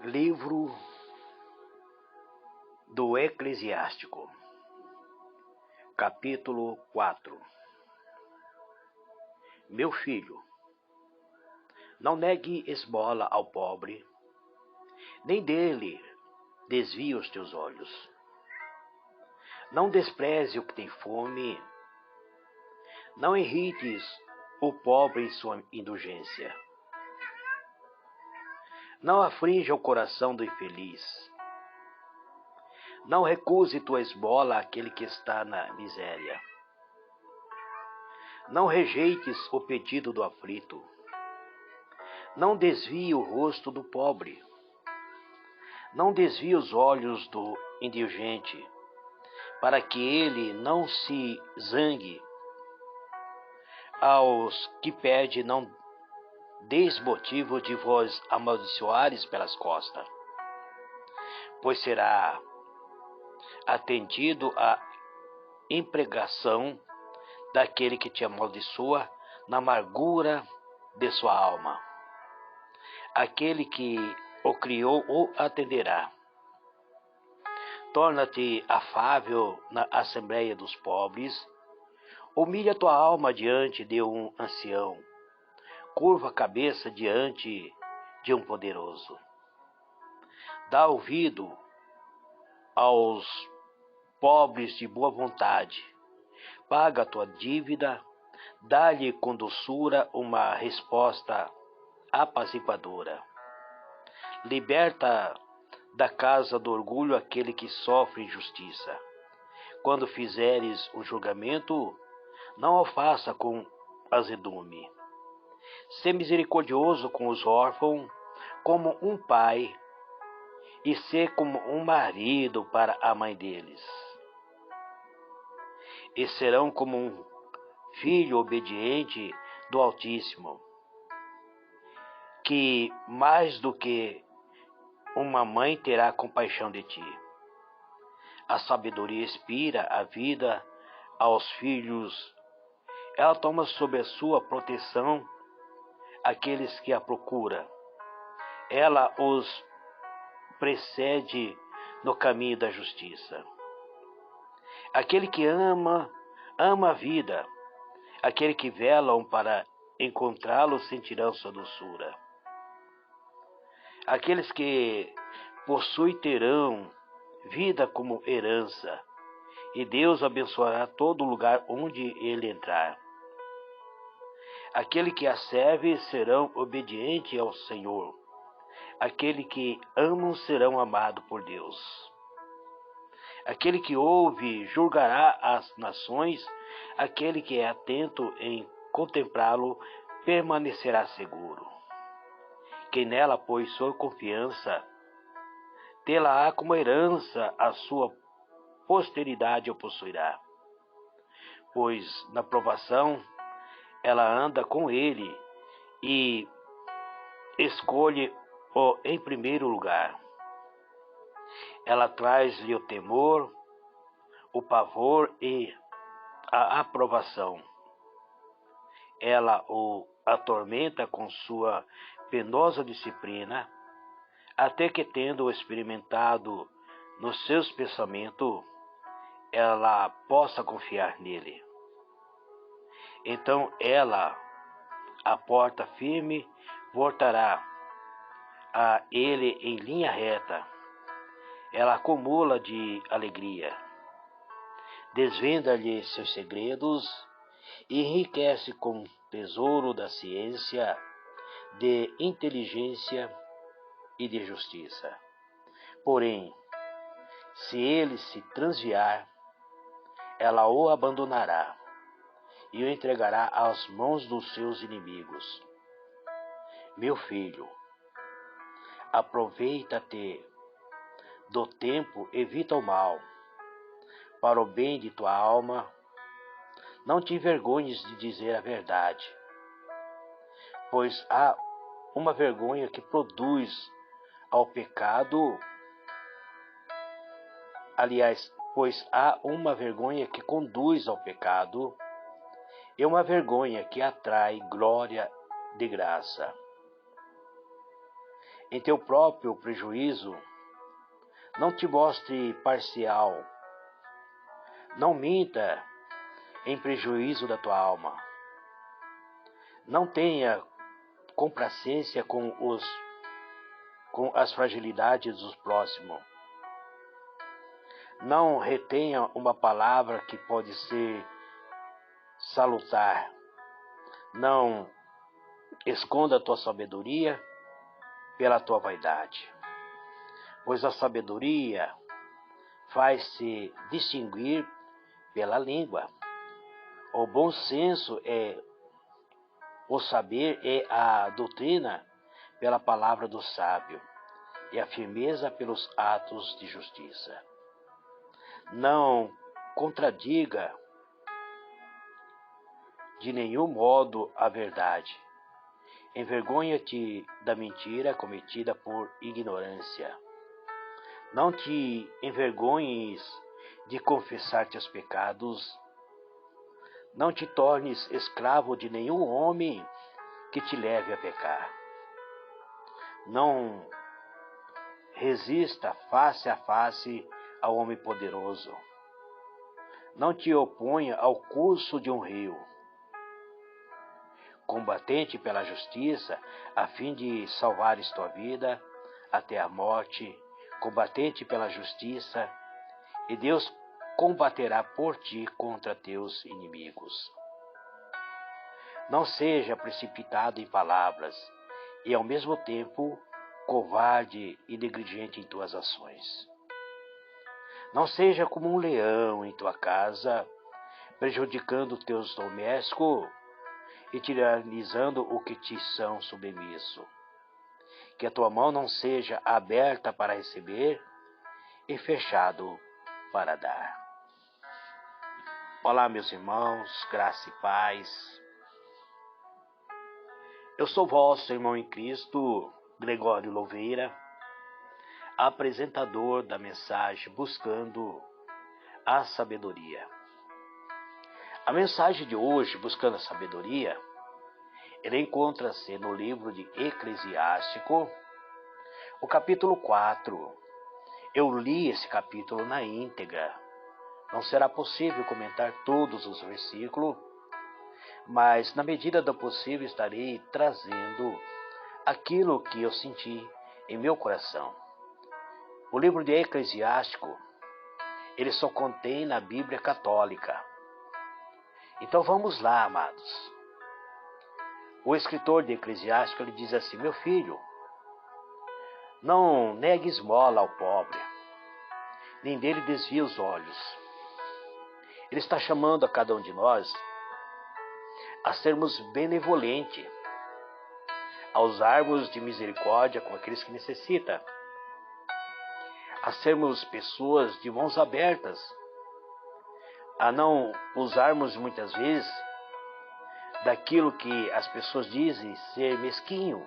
Livro do Eclesiástico, capítulo 4. Meu filho, não negue esmola ao pobre, nem dele desvie os teus olhos. Não despreze o que tem fome, não irrites o pobre em sua indulgência. Não aflige o coração do infeliz. Não recuse tua esmola àquele que está na miséria. Não rejeites o pedido do aflito. Não desvie o rosto do pobre. Não desvie os olhos do indigente, para que ele não se zangue. Aos que pede, não deis motivo de vos amaldiçoares pelas costas, pois será atendido a impregação daquele que te amaldiçoa na amargura de sua alma. Aquele que o criou o atenderá. Torna-te afável na assembleia dos pobres. Humilha tua alma diante de um ancião. Curva a cabeça diante de um poderoso. Dá ouvido aos pobres de boa vontade. Paga a tua dívida. Dá-lhe com doçura uma resposta apaziguadora. Liberta da casa do orgulho aquele que sofre injustiça. Quando fizeres um julgamento, não o faça com azedume. Sê misericordioso com os órfãos, como um pai, e sê como um marido para a mãe deles. E serão como um filho obediente do Altíssimo, que mais do que uma mãe terá compaixão de ti. A sabedoria inspira a vida aos filhos. Ela toma sob a sua proteção aqueles que a procuram. Ela os precede no caminho da justiça. Aquele que ama a vida. Aquele que velam para encontrá-lo sentirão sua doçura. Aqueles que possuem terão vida como herança, e Deus abençoará todo lugar onde ele entrar. Aquele que a serve serão obedientes ao Senhor. Aquele que amam serão amados por Deus. Aquele que ouve julgará as nações. Aquele que é atento em contemplá-lo permanecerá seguro. Quem nela pôs sua confiança, tê-la-á como herança, a sua posteridade o possuirá. Pois na provação ela anda com ele e escolhe-o em primeiro lugar. Ela traz-lhe o temor, o pavor e a aprovação. Ela o atormenta com sua penosa disciplina, até que, tendo experimentado nos seus pensamentos, ela possa confiar nele. Então ela, a porta firme, voltará a ele em linha reta. Ela acumula de alegria, desvenda-lhe seus segredos, e enriquece com tesouro da ciência, de inteligência e de justiça. Porém, se ele se transviar, ela o abandonará e o entregará às mãos dos seus inimigos. Meu filho, aproveita-te do tempo, evita o mal, para o bem de tua alma. Não te envergonhes de dizer a verdade, pois há uma vergonha que produz ao pecado. Pois há uma vergonha que conduz ao pecado e uma vergonha que atrai glória de graça. em teu próprio prejuízo. Não te mostre parcial. Não minta em prejuízo da tua alma. Não tenha complacência com as fragilidades dos próximos. Não retenha uma palavra que pode ser salutar. Não esconda a tua sabedoria pela tua vaidade, pois a sabedoria faz-se distinguir pela língua. O bom senso o saber é a doutrina pela palavra do sábio, e a firmeza pelos atos de justiça. Não contradiga de nenhum modo a verdade. Envergonha-te da mentira cometida por ignorância. Não te envergonhes de confessar teus pecados. Não te tornes escravo de nenhum homem que te leve a pecar. Não resista face a face ao homem poderoso. Não te oponha ao curso de um rio. Combatente pela justiça, a fim de salvares tua vida até a morte. Combatente pela justiça, e Deus combaterá por ti contra teus inimigos. Não seja precipitado em palavras, e ao mesmo tempo covarde e negligente em tuas ações. Não seja como um leão em tua casa, prejudicando teus domésticos e tirannizando o que te são submissos. Que a tua mão não seja aberta para receber e fechado para dar. Olá, meus irmãos, graça e paz. Eu sou vosso irmão em Cristo, Gregório Louveira, apresentador da mensagem Buscando a Sabedoria. A mensagem de hoje, Buscando a Sabedoria, ela encontra-se no livro de Eclesiástico, o capítulo 4. Eu li esse capítulo na íntegra. Não será possível comentar todos os versículos, mas na medida do possível estarei trazendo aquilo que eu senti em meu coração. O livro de Eclesiástico, ele só contém na Bíblia Católica. Então vamos lá, amados. O escritor de Eclesiástico, ele diz assim: meu filho, não negue esmola ao pobre, nem dele desvie os olhos. Ele está chamando a cada um de nós a sermos benevolentes, a usarmos de misericórdia com aqueles que necessitam, a sermos pessoas de mãos abertas, a não usarmos muitas vezes daquilo que as pessoas dizem ser mesquinho.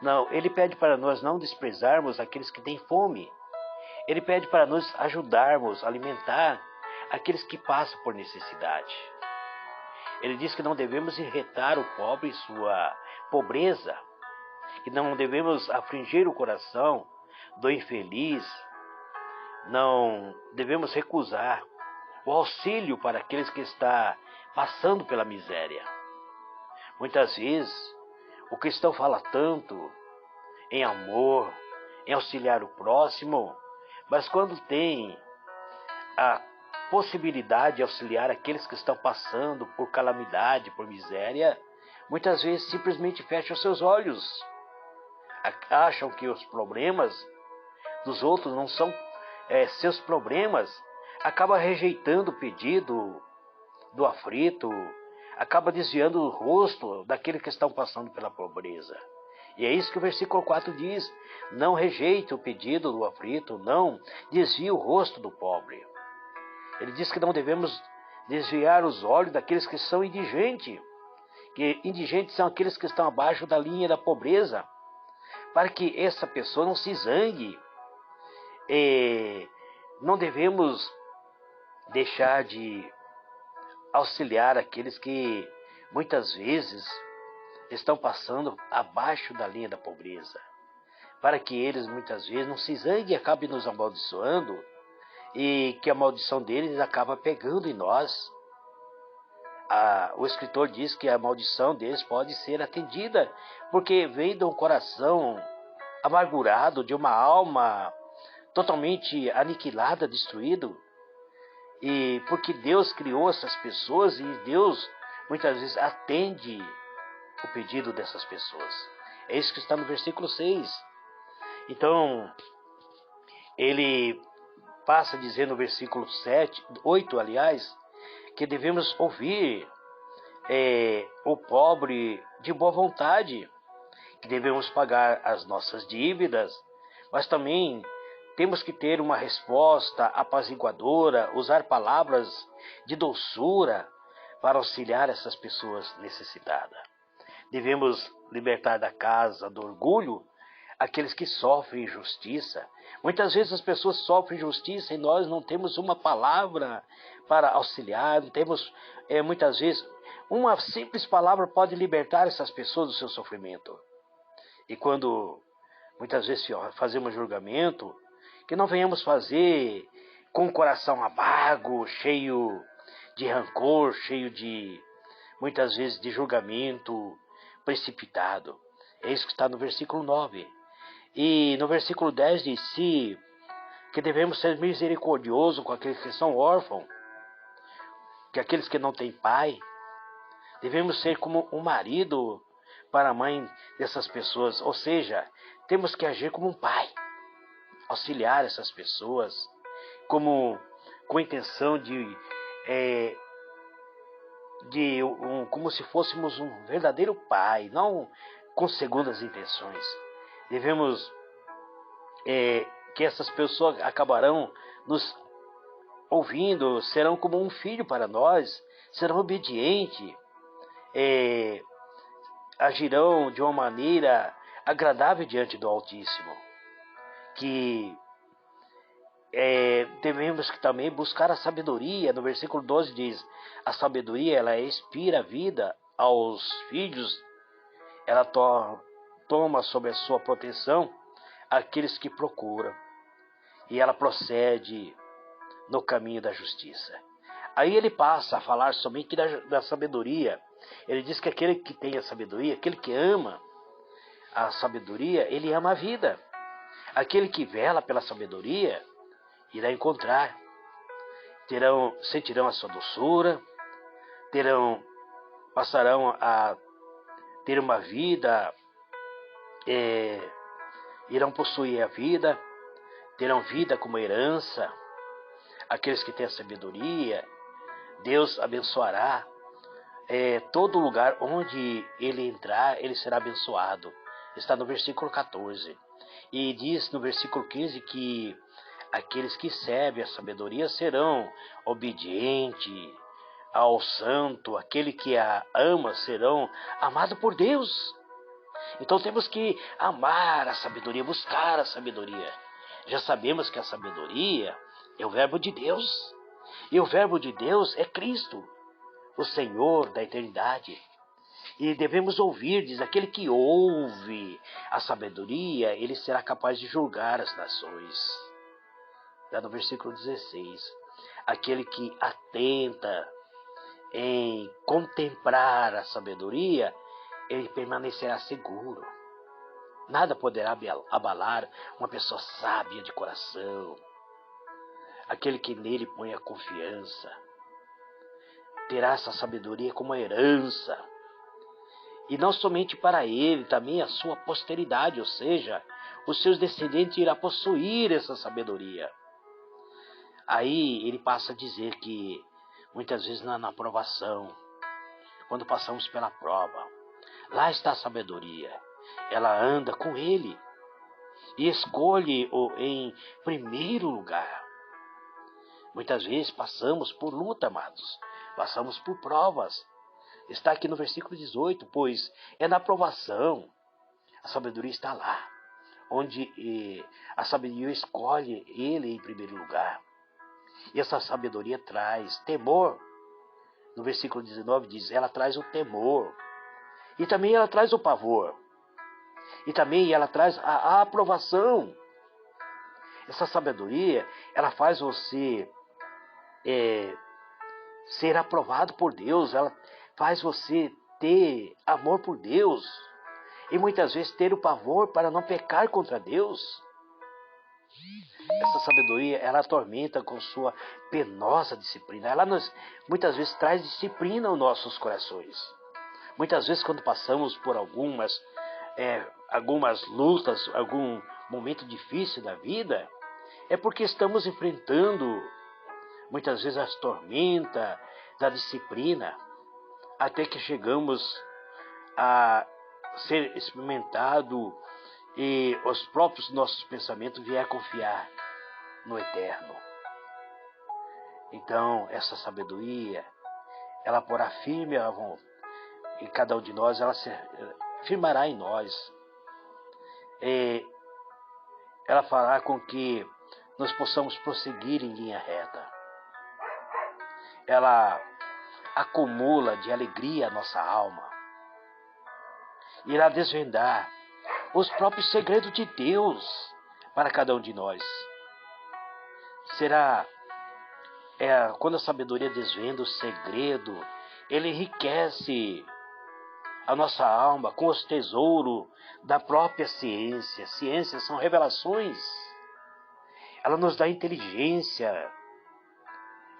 Não, ele pede para nós não desprezarmos aqueles que têm fome. Ele pede para nós ajudarmos a alimentar aqueles que passam por necessidade. Ele diz que não devemos irritar o pobre em sua pobreza, que não devemos afligir o coração do infeliz, não devemos recusar o auxílio para aqueles que estão passando pela miséria. Muitas vezes o cristão fala tanto em amor, em auxiliar o próximo, mas quando tem a possibilidade de auxiliar aqueles que estão passando por calamidade, por miséria, muitas vezes simplesmente fecham seus olhos. Acham que os problemas dos outros não são seus problemas, acaba rejeitando o pedido do aflito, acaba desviando o rosto daqueles que estão passando pela pobreza. E é isso que o versículo 4 diz: não rejeite o pedido do aflito, não desvie o rosto do pobre. Ele diz que não devemos desviar os olhos daqueles que são indigentes, que indigentes são aqueles que estão abaixo da linha da pobreza, para que essa pessoa não se zangue. Não devemos deixar de auxiliar aqueles que muitas vezes estão passando abaixo da linha da pobreza. para que eles muitas vezes não se zanguem e acabem nos amaldiçoando, e que a maldição deles acaba pegando em nós. O escritor diz que a maldição deles pode ser atendida, porque vem de um coração amargurado, de uma alma totalmente aniquilada, destruído. E porque Deus criou essas pessoas e Deus muitas vezes atende o pedido dessas pessoas. É isso que está no versículo 6. Então, ele passa a dizer no versículo 8, aliás, que devemos ouvir o pobre de boa vontade, que devemos pagar as nossas dívidas, mas também temos que ter uma resposta apaziguadora, usar palavras de doçura para auxiliar essas pessoas necessitadas. Devemos libertar da casa do orgulho aqueles que sofrem injustiça. Muitas vezes as pessoas sofrem injustiça e nós não temos uma palavra para auxiliar, não temos, muitas vezes, uma simples palavra pode libertar essas pessoas do seu sofrimento. E quando muitas vezes fazemos julgamento, que não venhamos fazer com o coração amargo, cheio de rancor, cheio de, muitas vezes, de julgamento precipitado. É isso que está no versículo 9. E no versículo 10 diz que devemos ser misericordiosos com aqueles que são órfãos, que aqueles que não têm pai. Devemos ser como um marido para a mãe dessas pessoas, ou seja, temos que agir como um pai, auxiliar essas pessoas, com a intenção como se fôssemos um verdadeiro pai, não com segundas intenções. Devemos que essas pessoas acabarão nos ouvindo, serão como um filho para nós, serão obedientes, agirão de uma maneira agradável diante do Altíssimo. Que devemos que também buscar a sabedoria. No versículo 12 diz: a sabedoria, ela inspira a vida aos filhos, ela toma sob a sua proteção aqueles que procuram, e ela procede no caminho da justiça. Aí ele passa a falar somente da sabedoria. Ele diz que aquele que tem a sabedoria, aquele que ama a sabedoria, ele ama a vida. Aquele que vela pela sabedoria irá encontrar, sentirão a sua doçura, passarão a ter uma vida, irão possuir a vida, terão vida como herança. Aqueles que têm a sabedoria, Deus abençoará. Todo lugar onde ele entrar, ele será abençoado. Está no versículo 14. E diz no versículo 15 que aqueles que servem a sabedoria serão obedientes ao santo, aquele que a ama serão amados por Deus. Então temos que amar a sabedoria, buscar a sabedoria. Já sabemos que a sabedoria é o verbo de Deus. E o verbo de Deus é Cristo, o Senhor da eternidade. E devemos ouvir, diz, aquele que ouve a sabedoria, ele será capaz de julgar as nações. Está no versículo 16. Aquele que atenta em contemplar a sabedoria, ele permanecerá seguro. Nada poderá abalar uma pessoa sábia de coração. Aquele que nele põe a confiança terá essa sabedoria como herança. E não somente para ele, também a sua posteridade, ou seja, os seus descendentes irão possuir essa sabedoria. Aí ele passa a dizer que muitas vezes na provação, quando passamos pela prova, lá está a sabedoria. Ela anda com ele e escolhe-o em primeiro lugar. Muitas vezes passamos por luta, amados. Passamos por provas. Está aqui no versículo 18, pois é na provação. A sabedoria está lá, onde a sabedoria escolhe ele em primeiro lugar. E essa sabedoria traz temor. No versículo 19 diz, ela traz o temor. E também ela traz o pavor. E também ela traz a aprovação. Essa sabedoria, ela faz você ser aprovado por Deus. Ela faz você ter amor por Deus. E muitas vezes ter o pavor para não pecar contra Deus. Essa sabedoria, ela atormenta com sua penosa disciplina. Ela muitas vezes traz disciplina aos nossos corações. Muitas vezes quando passamos por algumas lutas, algum momento difícil da vida, é porque estamos enfrentando muitas vezes as tormentas da disciplina, até que chegamos a ser experimentado e os próprios nossos pensamentos vier a confiar no eterno. Então, essa sabedoria, ela porá firme em cada um de nós, ela se firmará em nós. Ela fará com que nós possamos prosseguir em linha reta. Ela acumula de alegria a nossa alma. Irá desvendar os próprios segredos de Deus para cada um de nós. Quando a sabedoria desvenda o segredo, ele enriquece a nossa alma com os tesouros da própria ciência. Ciências são revelações. Ela nos dá inteligência.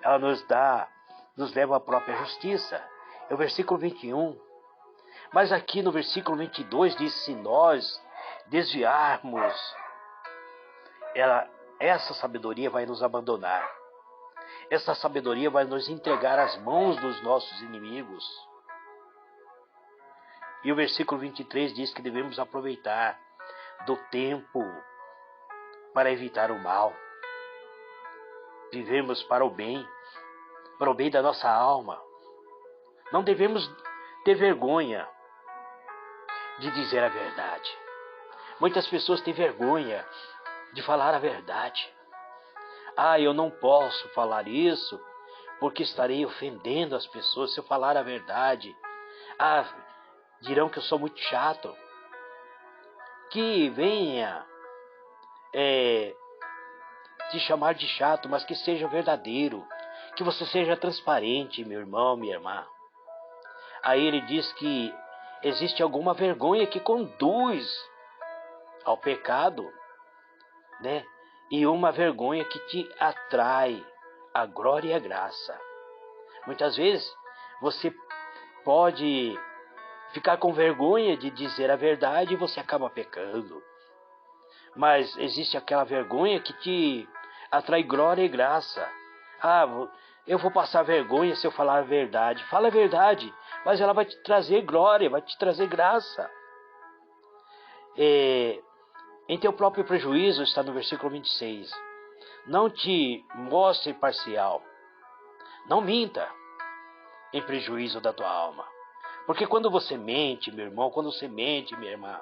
Ela nos leva à própria justiça. É o versículo 21. Mas aqui no versículo 22 diz: se nós desviarmos, essa sabedoria vai nos abandonar. Essa sabedoria vai nos entregar às mãos dos nossos inimigos. E o versículo 23 diz que devemos aproveitar do tempo para evitar o mal. Vivemos para o bem da nossa alma. Não devemos ter vergonha de dizer a verdade. Muitas pessoas têm vergonha de falar a verdade. Eu não posso falar isso porque estarei ofendendo as pessoas se eu falar a verdade. Dirão que eu sou muito chato. Que venha te chamar de chato, mas que seja verdadeiro. Que você seja transparente, meu irmão, minha irmã. Aí ele diz que existe alguma vergonha que conduz ao pecado, né? E uma vergonha que te atrai a glória e a graça. Muitas vezes você pode ficar com vergonha de dizer a verdade e você acaba pecando. Mas existe aquela vergonha que te atrai glória e graça. Eu vou passar vergonha se eu falar a verdade. Fala a verdade, mas ela vai te trazer glória, vai te trazer graça. Em teu próprio prejuízo, está no versículo 26. Não te mostre parcial. Não minta em prejuízo da tua alma. Porque quando você mente, meu irmão, quando você mente, minha irmã,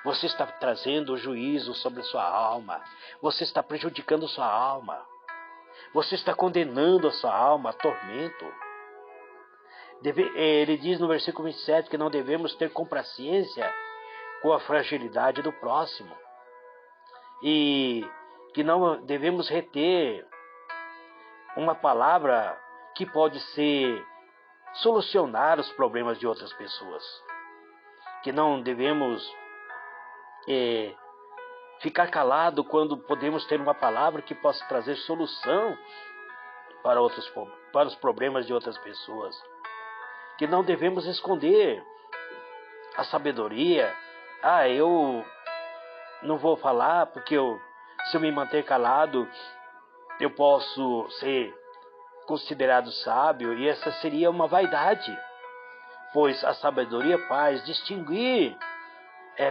você está trazendo juízo sobre a sua alma. Você está prejudicando a sua alma. Você está condenando a sua alma a tormento. Ele diz no versículo 27 que não devemos ter complacência com a fragilidade do próximo. E que não devemos reter uma palavra que pode solucionar os problemas de outras pessoas. Que não devemos ficar calado quando podemos ter uma palavra que possa trazer solução para os problemas de outras pessoas. Que não devemos esconder a sabedoria. Eu não vou falar porque se eu me manter calado, eu posso ser considerado sábio, e essa seria uma vaidade, pois a sabedoria faz distinguir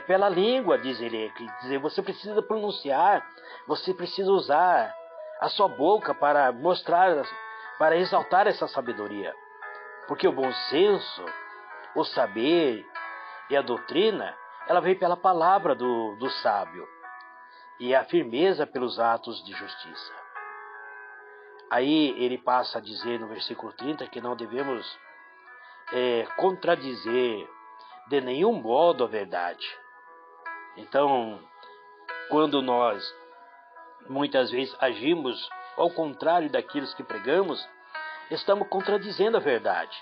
pela língua, diz ele. Quer dizer, você precisa pronunciar, você precisa usar a sua boca para mostrar, para exaltar essa sabedoria. Porque o bom senso, o saber e a doutrina, ela vem pela palavra do sábio, e a firmeza pelos atos de justiça. Aí ele passa a dizer no versículo 30 que não devemos contradizer de nenhum modo a verdade. Então, quando nós muitas vezes agimos ao contrário daquilo que pregamos, estamos contradizendo a verdade.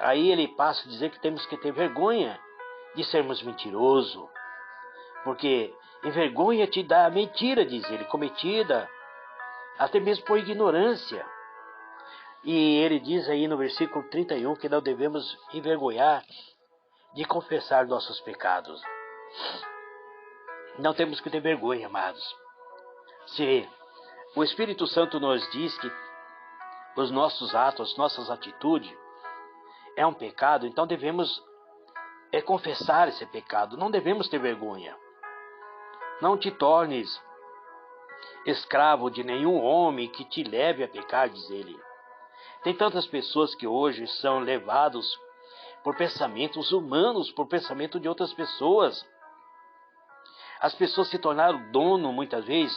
Aí ele passa a dizer que temos que ter vergonha de sermos mentirosos, porque envergonha te dá a mentira, diz ele, cometida até mesmo por ignorância. E ele diz aí no versículo 31 que não devemos envergonhar de confessar nossos pecados. Não temos que ter vergonha, amados. Se o Espírito Santo nos diz que os nossos atos, as nossas atitudes é um pecado, então devemos confessar esse pecado. Não devemos ter vergonha. Não te tornes escravo de nenhum homem que te leve a pecar, diz ele. Tem tantas pessoas que hoje são levados por pensamentos humanos, por pensamento de outras pessoas. As pessoas se tornaram dono, muitas vezes,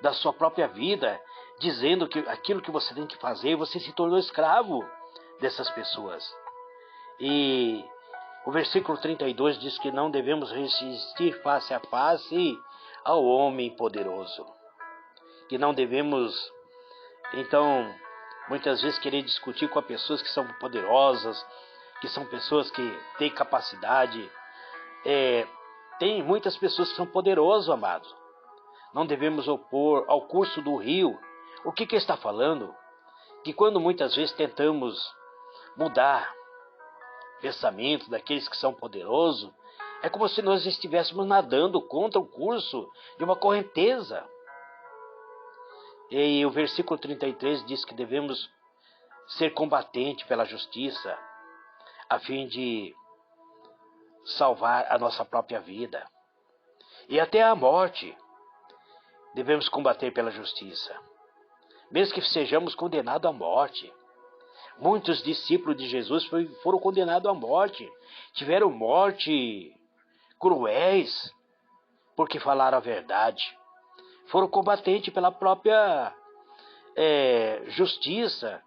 da sua própria vida, dizendo que aquilo que você tem que fazer, você se tornou escravo dessas pessoas. E o versículo 32 diz que não devemos resistir face a face ao homem poderoso. Que não devemos, então, muitas vezes querer discutir com as pessoas que são poderosas, que são pessoas que têm capacidade. Tem muitas pessoas que são poderosas, amados. Não devemos opor ao curso do rio. O que está falando? Que quando muitas vezes tentamos mudar pensamento daqueles que são poderosos, é como se nós estivéssemos nadando contra o curso de uma correnteza. E o versículo 33 diz que devemos ser combatentes pela justiça, a fim de salvar a nossa própria vida. E até a morte devemos combater pela justiça, mesmo que sejamos condenados à morte. Muitos discípulos de Jesus foram condenados à morte, tiveram morte cruéis, porque falaram a verdade. Foram combatentes pela própria justiça.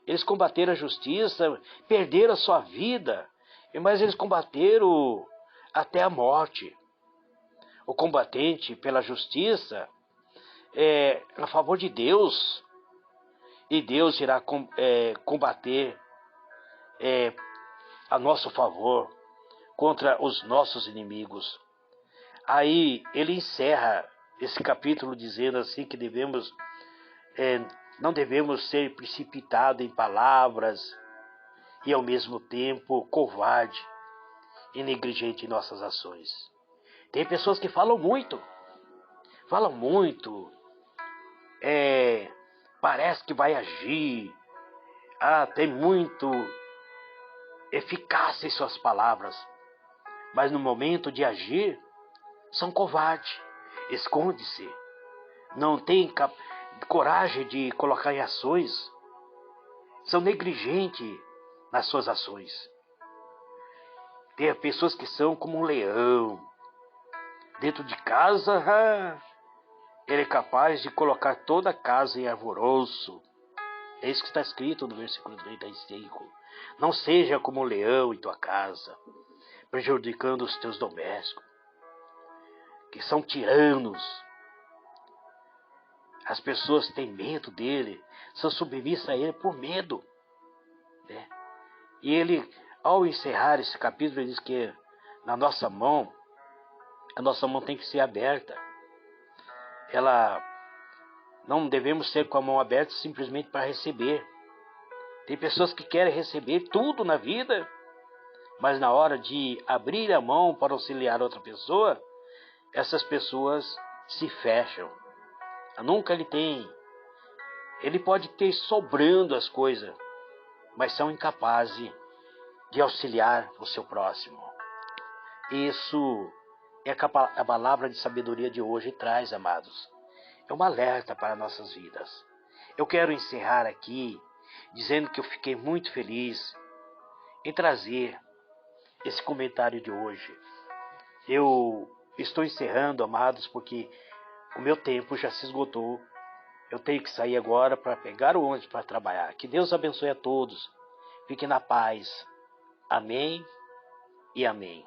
Eles combateram a justiça, perderam a sua vida, mas eles combateram até a morte. O combatente pela justiça é a favor de Deus, e Deus irá combater a nosso favor contra os nossos inimigos. Aí ele encerra esse capítulo dizendo assim que não devemos ser precipitados em palavras e ao mesmo tempo covarde e negligente em nossas ações. Tem pessoas que falam muito, parece que vai agir, tem muito eficácia em suas palavras, mas no momento de agir são covardes, esconde-se, não tem coragem de colocar em ações, são negligentes nas suas ações. Tem pessoas que são como um leão, dentro de casa, ele é capaz de colocar toda a casa em alvoroço. É isso que está escrito no versículo 35. Não seja como um leão em tua casa, prejudicando os teus domésticos, que são tiranos. As pessoas têm medo dele, são submissas a ele por medo. Né? E ele, ao encerrar esse capítulo, ele diz que a nossa mão tem que ser aberta. Não devemos ser com a mão aberta simplesmente para receber. Tem pessoas que querem receber tudo na vida, mas na hora de abrir a mão para auxiliar outra pessoa, essas pessoas se fecham. Nunca ele pode ter sobrando as coisas, mas são incapazes de auxiliar o seu próximo. Isso é a palavra de sabedoria de hoje traz, amados. É um alerta para nossas vidas. Eu quero encerrar aqui dizendo que eu fiquei muito feliz em trazer esse comentário de hoje. Eu estou encerrando, amados, porque o meu tempo já se esgotou. Eu tenho que sair agora para pegar o ônibus para trabalhar. Que Deus abençoe a todos. Fiquem na paz. Amém e amém.